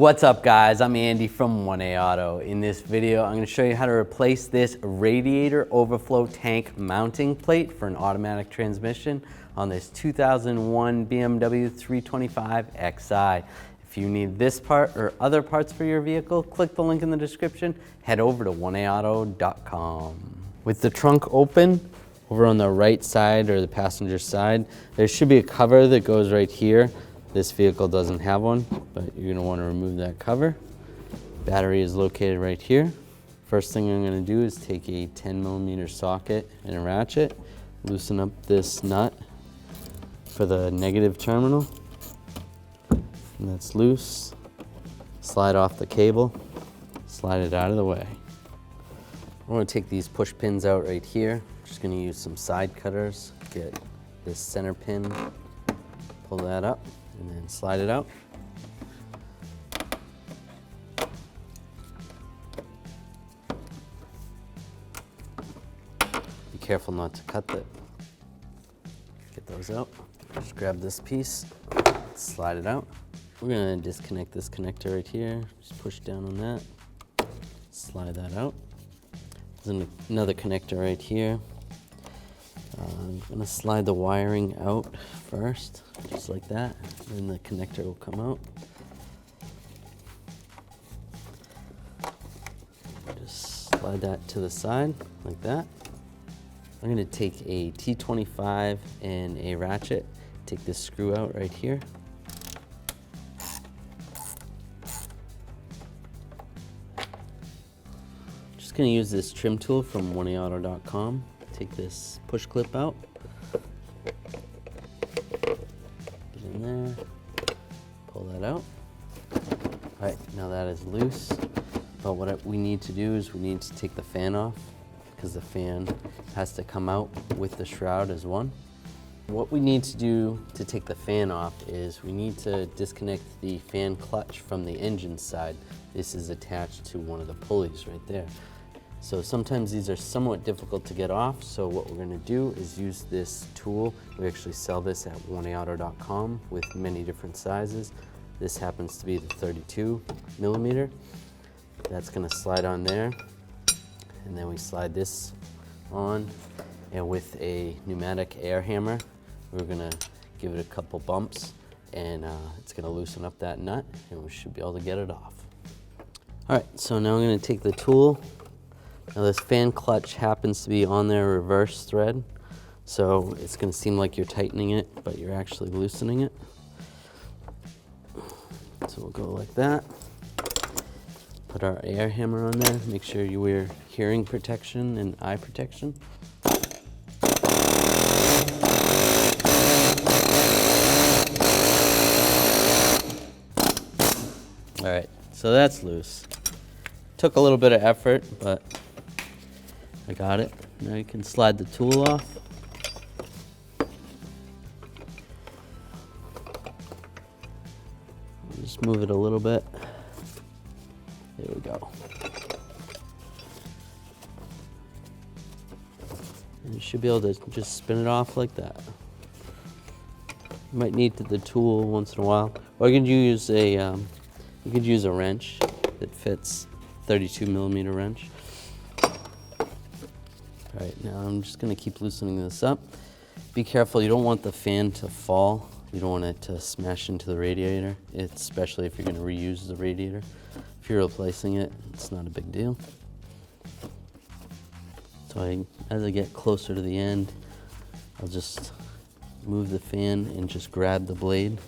What's up guys, I'm Andy from 1A Auto. In this video, I'm going to show you how to replace this radiator overflow tank mounting plate for an automatic transmission on this 2001 BMW 325Xi. If you need this part or other parts for your vehicle, click the link in the description, head over to 1aauto.com. With the trunk open, over on the right side or the passenger side, there should be a cover that goes right here. This vehicle doesn't have one, but you're going to want to remove that cover. Battery is located right here. First thing I'm going to do is take a 10mm socket and a ratchet, loosen up this nut for the negative terminal, and that's loose. Slide off the cable, slide it out of the way. I'm going to take these push pins out right here. Just going to use some side cutters, get this center pin, pull that up, and then slide it out. Be careful not to cut that. Get those out. Just grab this piece, slide it out. We're going to disconnect this connector right here. Just push down on that, slide that out. There's another connector right here. I'm going to slide the wiring out first, just like that, and the connector will come out. Just slide that to the side, like that. I'm going to take a T25 and a ratchet, take this screw out right here. Just going to use this trim tool from 1aauto.com. Take this push clip out, get in there, pull that out. All right, now that is loose, but what we need to do is we need to take the fan off because the fan has to come out with the shroud as one. What we need to do to take the fan off is we need to disconnect the fan clutch from the engine side. This is attached to one of the pulleys right there. So sometimes these are somewhat difficult to get off, so what we're going to do is use this tool. We actually sell this at 1aauto.com with many different sizes. This happens to be the 32mm. That's going to slide on there, and then we slide this on, and with a pneumatic air hammer, we're going to give it a couple bumps, and it's going to loosen up that nut, and we should be able to get it off. All right, so now I'm going to take the tool. Now this fan clutch happens to be on their reverse thread, so it's going to seem like you're tightening it, but you're actually loosening it. So we'll go like that. Put our air hammer on there. Make sure you wear hearing protection and eye protection. All right, so that's loose. Took a little bit of effort, but I got it. Now you can slide the tool off. Just move it a little bit. There we go. And you should be able to just spin it off like that. You might need the tool once in a while, or you could use a wrench that fits. 32mm wrench. All right, now I'm just going to keep loosening this up. Be careful, you don't want the fan to fall. You don't want it to smash into the radiator, especially if you're going to reuse the radiator. If you're replacing it, it's not a big deal. So as I get closer to the end, I'll just move the fan and just grab the blade.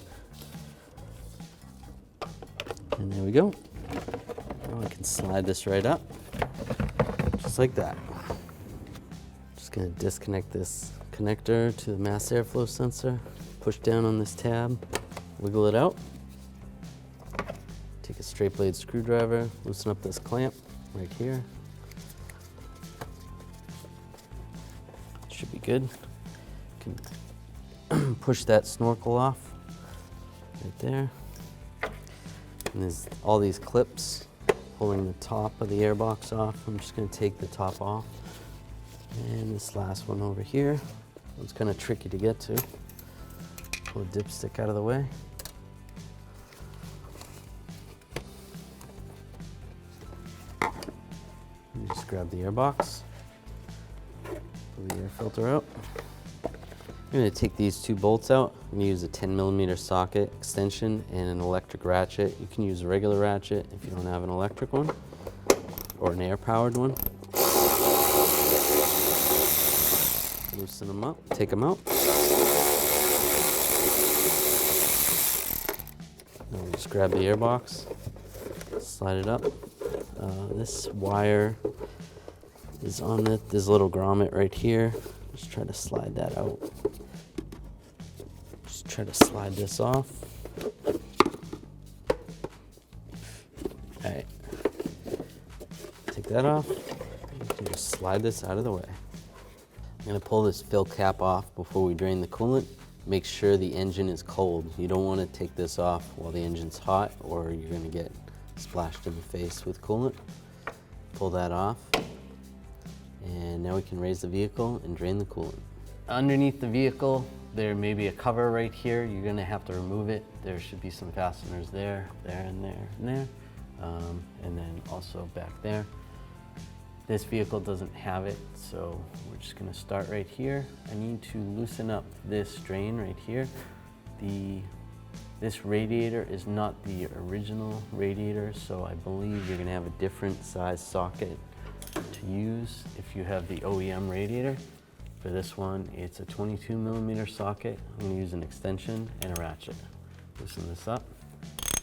And there we go. Now I can slide this right up, just like that. Just going to disconnect this connector to the mass airflow sensor, push down on this tab, wiggle it out, take a straight blade screwdriver, loosen up this clamp right here. Should be good. Can push that snorkel off right there. And there's all these clips holding the top of the airbox off. I'm just going to take the top off. And this last one over here, it's kind of tricky to get to. Pull the dipstick out of the way. grab the airbox, pull the air filter out. I'm going to take these two bolts out. I'm going to use a 10mm socket extension and an electric ratchet. You can use a regular ratchet if you don't have an electric one or an air-powered one. Loosen them up, take them out. Now we'll just grab the airbox, slide it up. This wire is on it. There's a little grommet right here. Just try to slide that out. Just try to slide this off. All right, take that off. You can just slide this out of the way. I'm gonna pull this fill cap off before we drain the coolant. Make sure the engine is cold. You don't wanna take this off while the engine's hot or you're gonna get splashed in the face with coolant. Pull that off. And now we can raise the vehicle and drain the coolant. Underneath the vehicle, there may be a cover right here. You're gonna have to remove it. There should be some fasteners there, and there, and there. And then also back there. This vehicle doesn't have it, so we're just gonna start right here. I need to loosen up this drain right here. This radiator is not the original radiator, so I believe you're gonna have a different size socket to use if you have the OEM radiator. For this one, it's a 22mm socket. I'm gonna use an extension and a ratchet. Loosen this up.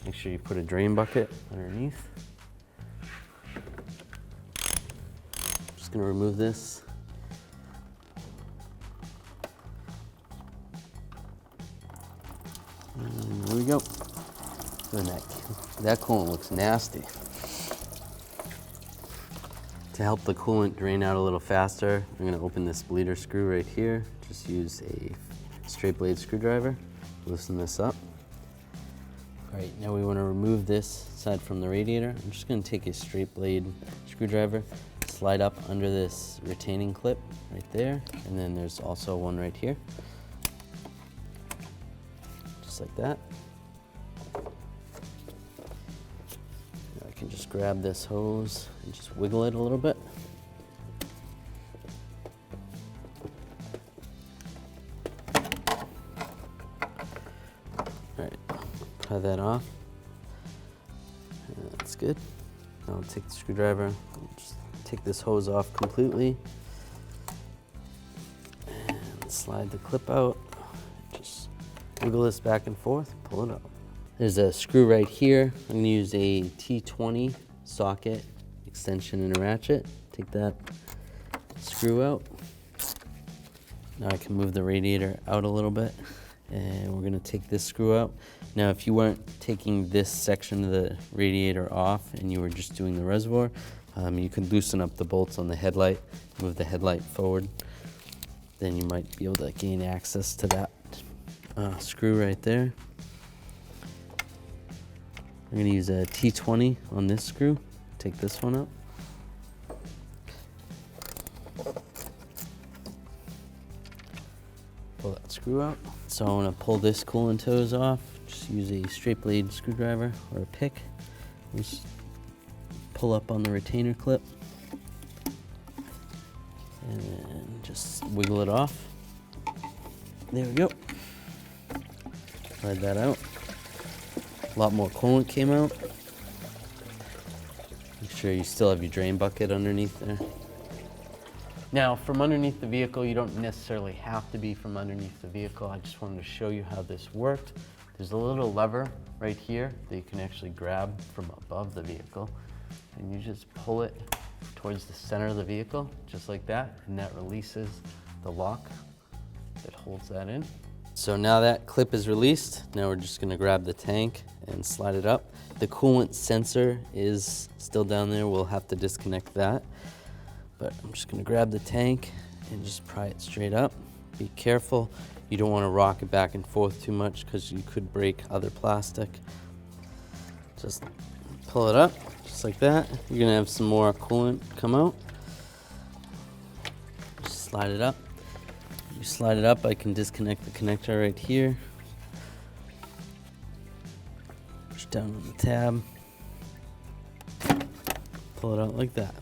Make sure you put a drain bucket underneath. Just gonna remove this. And there we go. Look at that coolant looks nasty. To help the coolant drain out a little faster, I'm going to open this bleeder screw right here. Just use a straight blade screwdriver. Loosen this up. All right, now we want to remove this side from the radiator. I'm just going to take a straight blade screwdriver, slide up under this retaining clip right there, and then there's also one right here. Just like that. I can just grab this hose and just wiggle it a little bit. All right, pry that off. That's good. Now I'll take the screwdriver, and just take this hose off completely, and slide the clip out. Just wiggle this back and forth, pull it out. There's a screw right here. I'm gonna use a T20 socket extension and a ratchet. Take that screw out. Now I can move the radiator out a little bit, and we're gonna take this screw out. Now, if you weren't taking this section of the radiator off and you were just doing the reservoir, you could loosen up the bolts on the headlight, move the headlight forward. Then you might be able to gain access to that screw right there. I'm going to use a T20 on this screw. Take this one out. Pull that screw out. So I want to pull this coolant hose off. Just use a straight blade screwdriver or a pick. Just pull up on the retainer clip. And then just wiggle it off. There we go. Slide that out. A lot more coolant came out. Make sure you still have your drain bucket underneath there. Now, from underneath the vehicle, you don't necessarily have to be from underneath the vehicle. I just wanted to show you how this worked. There's a little lever right here that you can actually grab from above the vehicle. And you just pull it towards the center of the vehicle, just like that. And that releases the lock that holds that in. So now that clip is released, now we're just gonna grab the tank and slide it up. The coolant sensor is still down there. We'll have to disconnect that. But I'm just gonna grab the tank and just pry it straight up. Be careful. You don't wanna rock it back and forth too much because you could break other plastic. Just pull it up, just like that. You're gonna have some more coolant come out. Just slide it up. You slide it up, I can disconnect the connector right here. Push down on the tab. Pull it out like that.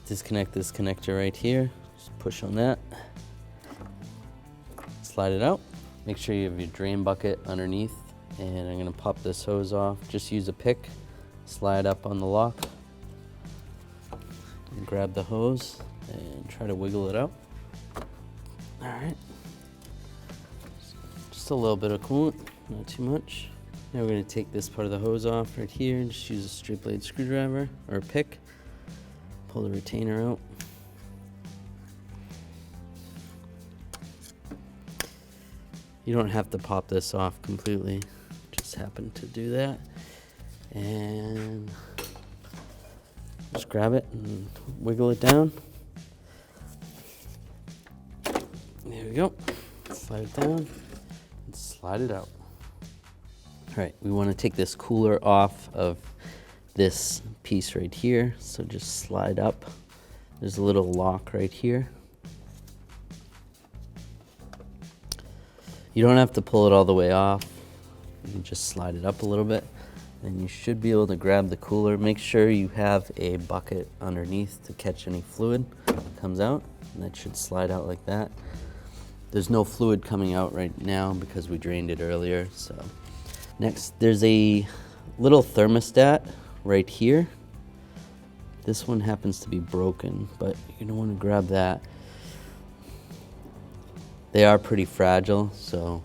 Disconnect this connector right here. Just push on that. Slide it out. Make sure you have your drain bucket underneath, and I'm gonna pop this hose off. Just use a pick, slide up on the lock, and grab the hose and try to wiggle it out. All right. Just a little bit of coolant, not too much. Now we're gonna take this part of the hose off right here and just use a straight blade screwdriver or a pick. Pull the retainer out. You don't have to pop this off completely. Just happen to do that. And just grab it and wiggle it down. There we go. Slide it down and slide it out. All right, we want to take this cooler off of this piece right here. So just slide up. There's a little lock right here. You don't have to pull it all the way off. You can just slide it up a little bit. And you should be able to grab the cooler. Make sure you have a bucket underneath to catch any fluid that comes out. And that should slide out like that. There's no fluid coming out right now because we drained it earlier. So next, there's a little thermostat right here. This one happens to be broken, but you're gonna want to grab that. They are pretty fragile, so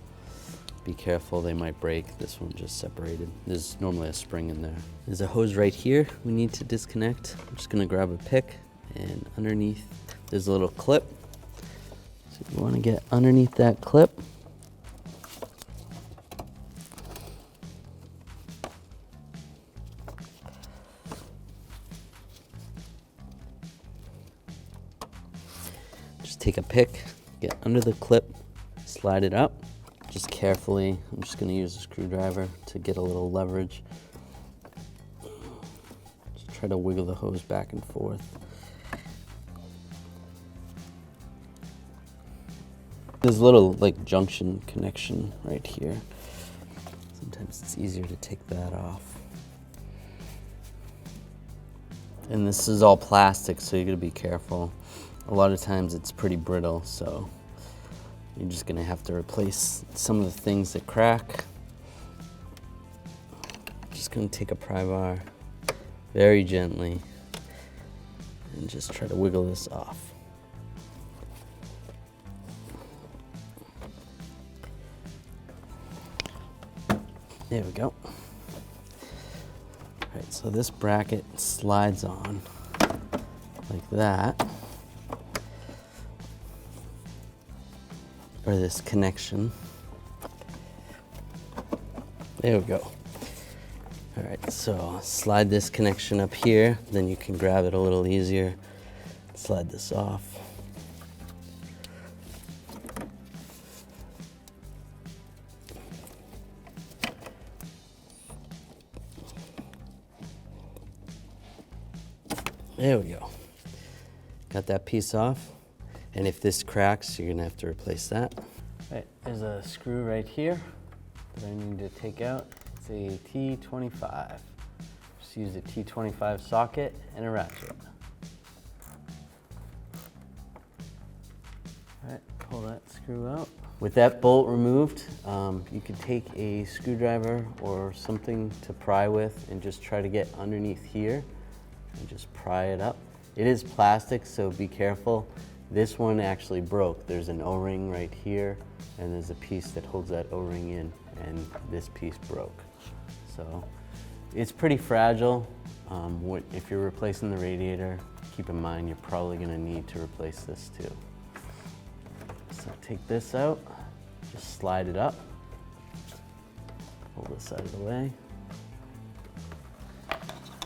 be careful, they might break. This one just separated. There's normally a spring in there. There's a hose right here we need to disconnect. I'm just gonna grab a pick, and underneath there's a little clip. So you wanna get underneath that clip. Just take a pick, get under the clip, slide it up. Just carefully, I'm just gonna use a screwdriver to get a little leverage. Just try to wiggle the hose back and forth. There's a little like junction connection right here. Sometimes it's easier to take that off. And this is all plastic, so you gotta be careful. A lot of times it's pretty brittle, so you're just gonna have to replace some of the things that crack. Just gonna take a pry bar very gently and just try to wiggle this off. There we go. All right, so this bracket slides on like that. Or this connection. There we go. All right, so slide this connection up here, then you can grab it a little easier. Slide this off. There we go. Got that piece off. And if this cracks, you're gonna have to replace that. Right, there's a screw right here that I need to take out. It's a T25. Just use a T25 socket and a ratchet. All right, pull that screw out. With that bolt removed, you could take a screwdriver or something to pry with and just try to get underneath here and just pry it up. It is plastic, so be careful. This one actually broke. There's an O-ring right here, and there's a piece that holds that O-ring in, and this piece broke. So it's pretty fragile. If you're replacing the radiator, keep in mind you're probably gonna need to replace this too. So take this out, just slide it up, pull this out of the way.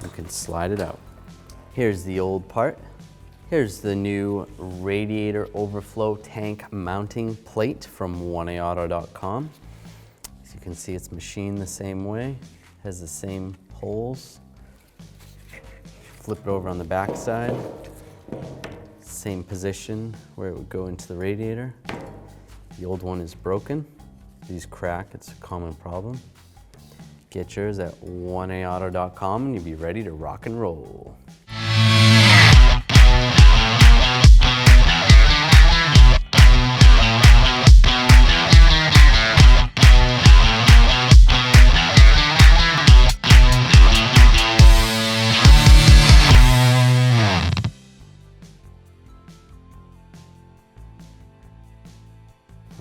You can slide it out. Here's the old part. Here's the new Radiator Overflow tank mounting plate from 1AAuto.com. As you can see, it's machined the same way, has the same holes. Flip it over on the back side, same position where it would go into the radiator. The old one is broken. These crack, it's a common problem. Get yours at 1AAuto.com and you'll be ready to rock and roll.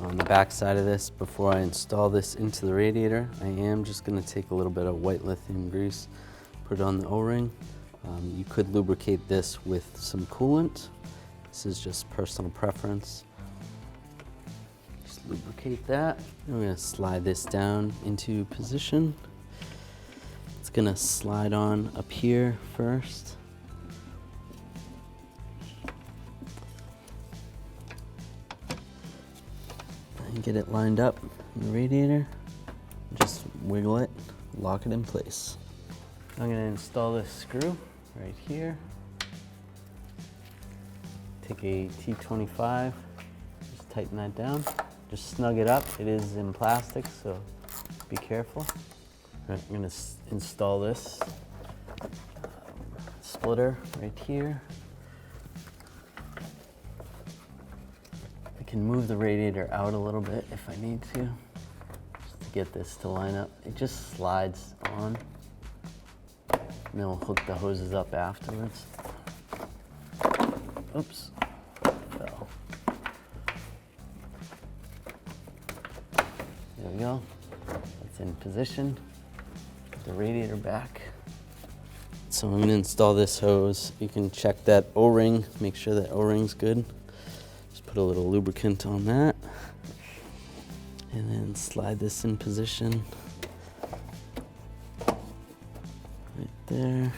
On the back side of this, before I install this into the radiator, I am just going to take a little bit of white lithium grease, put it on the O-ring. You could lubricate this with some coolant. This is just personal preference. Just lubricate that. And we're going to slide this down into position. It's going to slide on up here first. And get it lined up in the radiator. Just wiggle it, lock it in place. I'm going to install this screw right here. Take a T25, just tighten that down. Just snug it up. It is in plastic, so be careful. All right, I'm going to install this splitter right here. I can move the radiator out a little bit if I need to, just to get this to line up. It just slides on, and then we'll hook the hoses up afterwards. Oops, fell. There we go. It's in position. Put the radiator back. So I'm going to install this hose. You can check that O-ring, make sure that O-ring's good. Just put a little lubricant on that. And then slide this in position. Right there.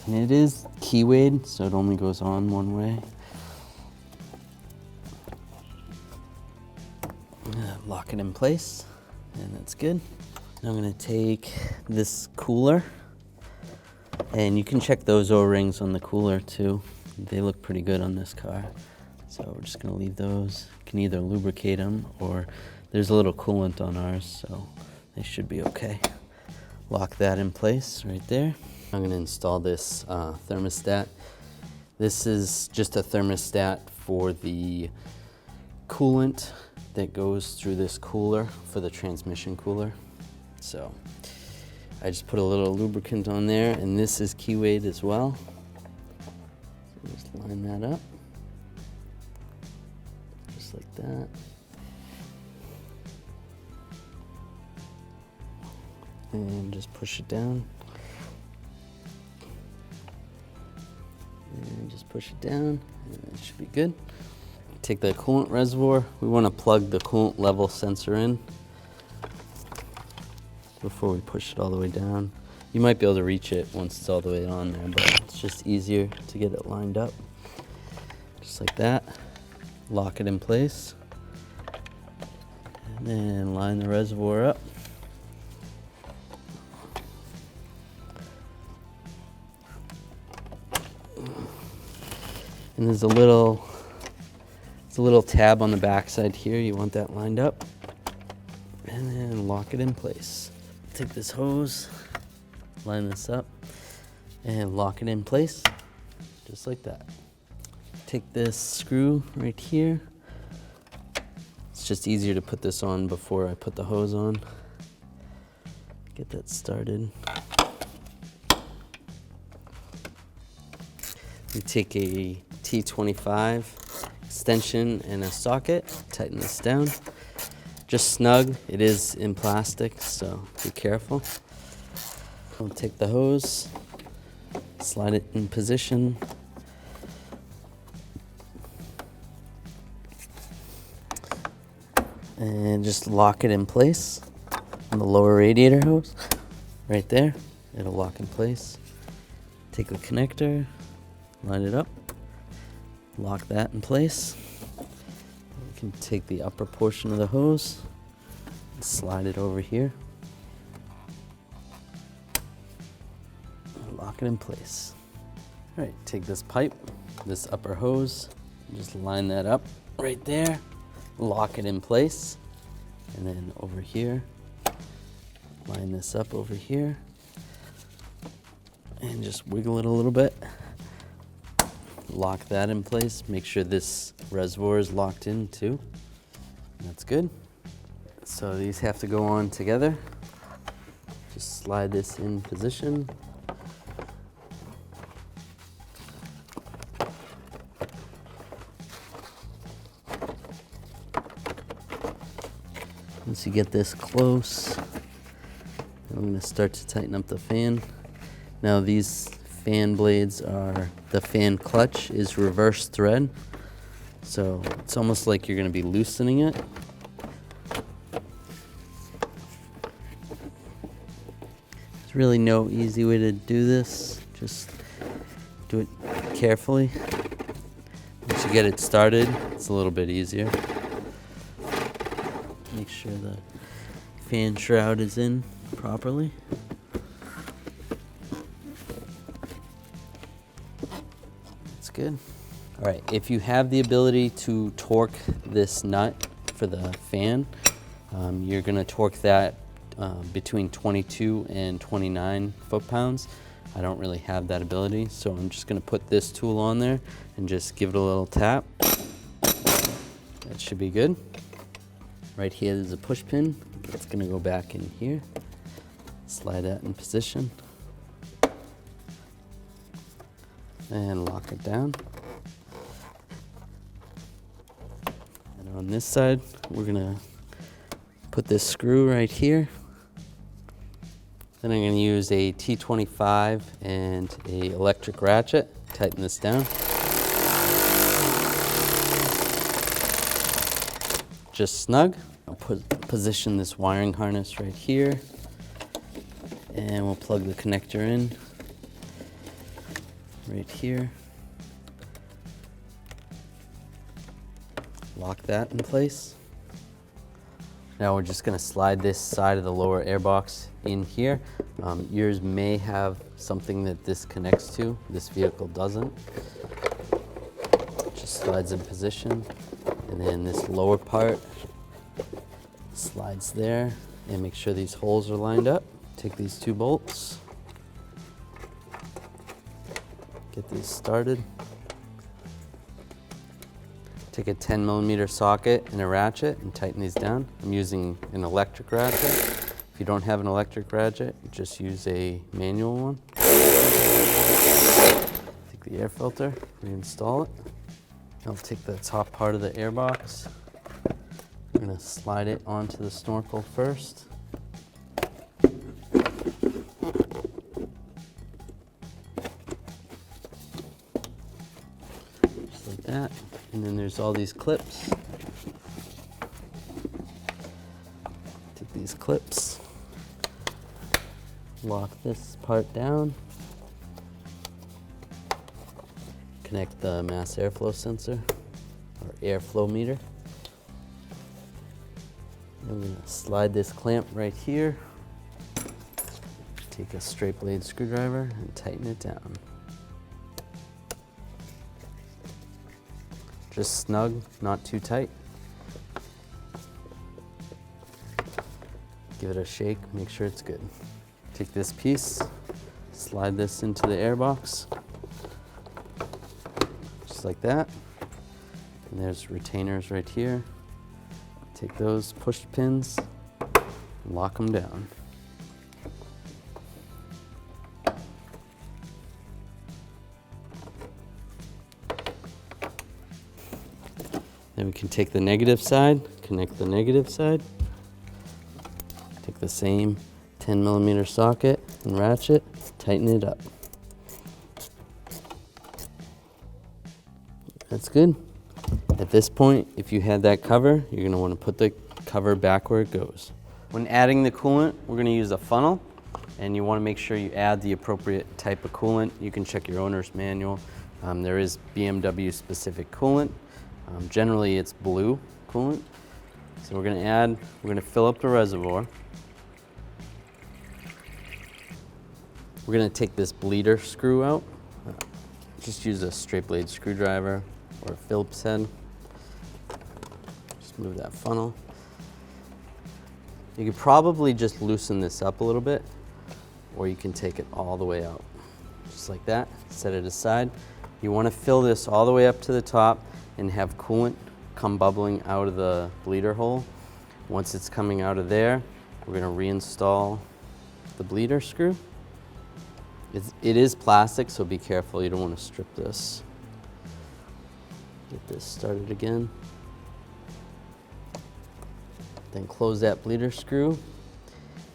And it is keywayed, so it only goes on one way. Lock it in place, and that's good. Now I'm going to take this cooler, and you can check those O-rings on the cooler too. They look pretty good on this car. So we're just going to leave those. You can either lubricate them, or there's a little coolant on ours, so they should be okay. Lock that in place right there. I'm going to install this thermostat. This is just a thermostat for the coolant that goes through this cooler for the transmission cooler. So I just put a little lubricant on there, and this is keywayed as well. So just line that up, just like that. And just push it down. And just push it down, and it should be good. Take the coolant reservoir. We want to plug the coolant level sensor in before we push it all the way down. You might be able to reach it once it's all the way on there, but it's just easier to get it lined up. Just like that. Lock it in place. And then line the reservoir up. And there's a little tab on the back side here. You want that lined up. And then lock it in place. Take this hose, line this up, and lock it in place, just like that. Take this screw right here. It's just easier to put this on before I put the hose on. Get that started. You take a T25 extension and a socket, tighten this down. Just snug, it is in plastic, so be careful. I'll take the hose, slide it in position. And just lock it in place on the lower radiator hose, right there. It'll lock in place. Take the connector, line it up, lock that in place. You can take the upper portion of the hose and slide it over here. And lock it in place. All right, take this pipe, this upper hose, just line that up right there, lock it in place, and then over here, line this up over here, and just wiggle it a little bit. Lock that in place. Make sure this reservoir is locked in too. That's good. So these have to go on together. Just slide this in position. Once you get this close, I'm going to start to tighten up the fan. Now these fan blades are, the fan clutch is reverse thread, so it's almost like you're going to be loosening it. There's really no easy way to do this, just do it carefully. Once you get it started, it's a little bit easier. Make sure the fan shroud is in properly. That's good. All right, if you have the ability to torque this nut for the fan, you're gonna torque that between 22 and 29 foot-pounds. I don't really have that ability, so I'm just gonna put this tool on there and just give it a little tap. That should be good. Right here is a push pin. It's gonna go back in here. Slide that in position. And lock it down. And on this side, we're gonna put this screw right here. Then I'm gonna use a T25 and a electric ratchet. Tighten this down. Just snug. I'll position this wiring harness right here, and we'll plug the connector in right here. Lock that in place. Now we're just gonna slide this side of the lower airbox in here. Yours may have something that this connects to. This vehicle doesn't. Just slides in position. And then this lower part slides there, and make sure these holes are lined up. Take these two bolts, get these started. Take a 10mm socket and a ratchet and tighten these down. I'm using an electric ratchet. If you don't have an electric ratchet, just use a manual one. Take the air filter, reinstall it. I'll take the top part of the airbox. I'm gonna slide it onto the snorkel first. Just like that. And then there's all these clips. Take these clips, lock this part down. Connect the mass airflow sensor or airflow meter. I'm going to slide this clamp right here. Take a straight blade screwdriver and tighten it down. Just snug, not too tight. Give it a shake, make sure it's good. Take this piece, slide this into the airbox. Like that. And there's retainers right here. Take those push pins, lock them down. Then we can take the negative side, connect the negative side. Take the same 10mm socket and ratchet, tighten it up. That's good. At this point, if you had that cover, you're gonna wanna put the cover back where it goes. When adding the coolant, we're gonna use a funnel, and you wanna make sure you add the appropriate type of coolant. You can check your owner's manual. There is BMW specific coolant. Generally, it's blue coolant. So we're gonna fill up the reservoir. We're gonna take this bleeder screw out. Just use a straight blade screwdriver or a Phillips head. Just move that funnel. You could probably just loosen this up a little bit, or you can take it all the way out. Just like that, set it aside. You wanna fill this all the way up to the top and have coolant come bubbling out of the bleeder hole. Once it's coming out of there, we're gonna reinstall the bleeder screw. It is plastic, so be careful, you don't want to strip this. Get this started again. Then close that bleeder screw.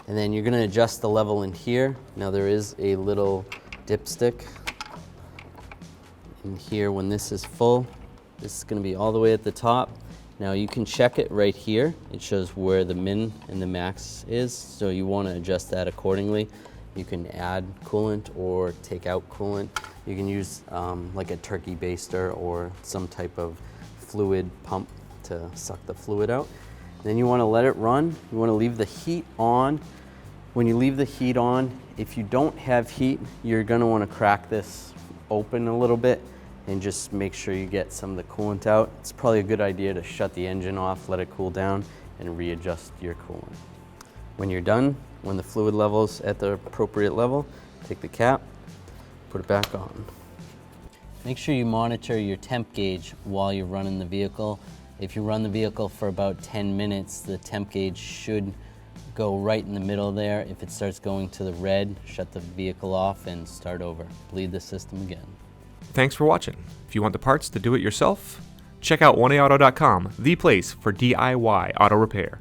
And then you're going to adjust the level in here. Now there is a little dipstick in here. When this is full, this is going to be all the way at the top. Now you can check it right here. It shows where the min and the max is, so you want to adjust that accordingly. You can add coolant or take out coolant. You can use like a turkey baster or some type of fluid pump to suck the fluid out. Then you want to let it run. You want to leave the heat on. When you leave the heat on, if you don't have heat, you're going to want to crack this open a little bit and just make sure you get some of the coolant out. It's probably a good idea to shut the engine off, let it cool down, and readjust your coolant. When you're done, when the fluid level's at the appropriate level, take the cap, put it back on. Make sure you monitor your temp gauge while you're running the vehicle. If you run the vehicle for about 10 minutes, the temp gauge should go right in the middle there. If it starts going to the red, shut the vehicle off and start over. Bleed the system again. Thanks for watching. If you want the parts to do it yourself, check out oneaauto.com, the place for DIY auto repair.